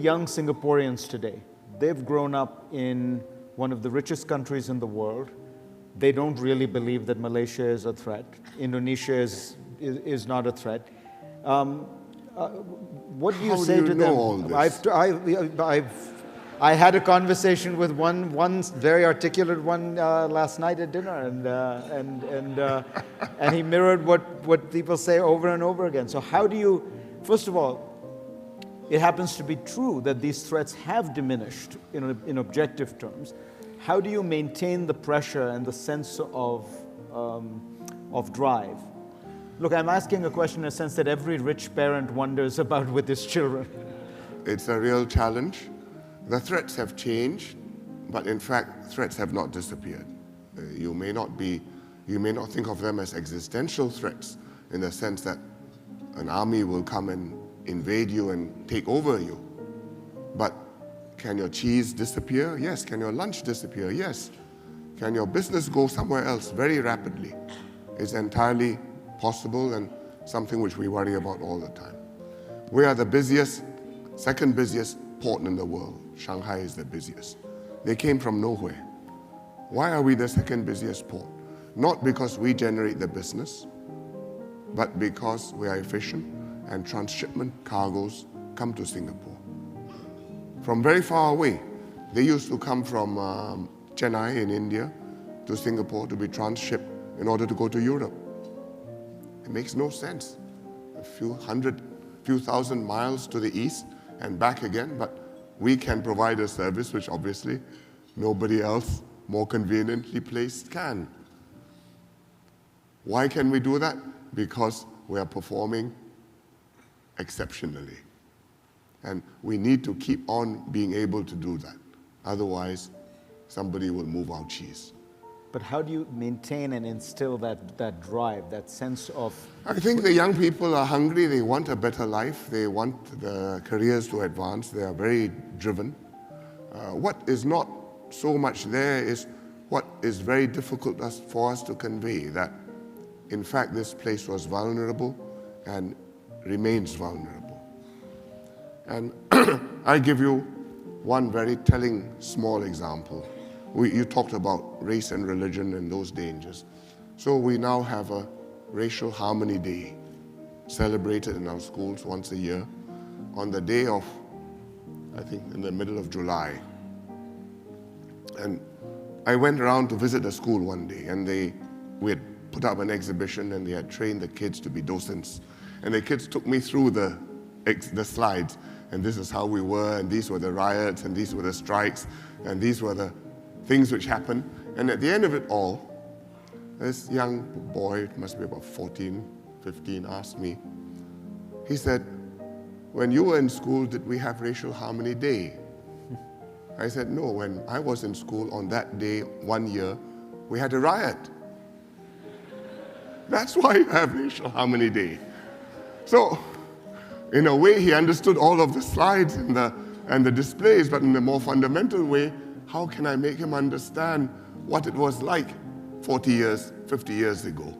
Young Singaporeans today, they've grown up in one of the richest countries in the world. They don't really believe that Malaysia is a threat. Indonesia is not a threat. What do you say to them? All this? I had a conversation with one very articulate one last night at dinner, and he mirrored what people say over and over again. So how do you, first of all, it happens to be true that these threats have diminished in objective terms. How do you maintain the pressure and the sense of drive? Look, I'm asking a question in a sense that every rich parent wonders about with his children. It's a real challenge. The threats have changed, but in fact, threats have not disappeared. You may not think of them as existential threats in the sense that an army will come and invade you and take over you. But can your cheese disappear? Yes. Can your lunch disappear? Yes. Can your business go somewhere else very rapidly? It's entirely possible and something which we worry about all the time. We are the second busiest port in the world. Shanghai is the busiest. They came from nowhere. Why are we the second busiest port? Not because we generate the business, but because we are efficient and transshipment cargoes come to Singapore. From very far away, they used to come from Chennai in India to Singapore to be transshipped in order to go to Europe. It makes no sense. A few thousand miles to the east and back again, but we can provide a service which obviously nobody else more conveniently placed can. Why can we do that? Because we are performing exceptionally. And we need to keep on being able to do that. Otherwise, somebody will move our cheese. But how do you maintain and instill that drive, that sense of... I think the young people are hungry. They want a better life. They want the careers to advance. They are very driven. What is not so much there is what is very difficult for us to convey, that in fact this place was vulnerable and remains vulnerable. And I give you one very telling small example. You talked about race and religion and those dangers. So we now have a Racial Harmony Day celebrated in our schools once a year on the day of, I think, in the middle of July. And I went around to visit a school one day, and we had put up an exhibition, and they had trained the kids to be docents. And the kids took me through the slides, and this is how we were, and these were the riots, and these were the strikes, and these were the things which happened. And at the end of it all, this young boy, it must be about 14, 15, asked me, he said, "When you were in school, did we have Racial Harmony Day?" I said, "No, when I was in school on that day, one year, we had a riot. That's why you have Racial Harmony Day." So, in a way, he understood all of the slides and the displays, but in a more fundamental way, how can I make him understand what it was like 40 years, 50 years ago?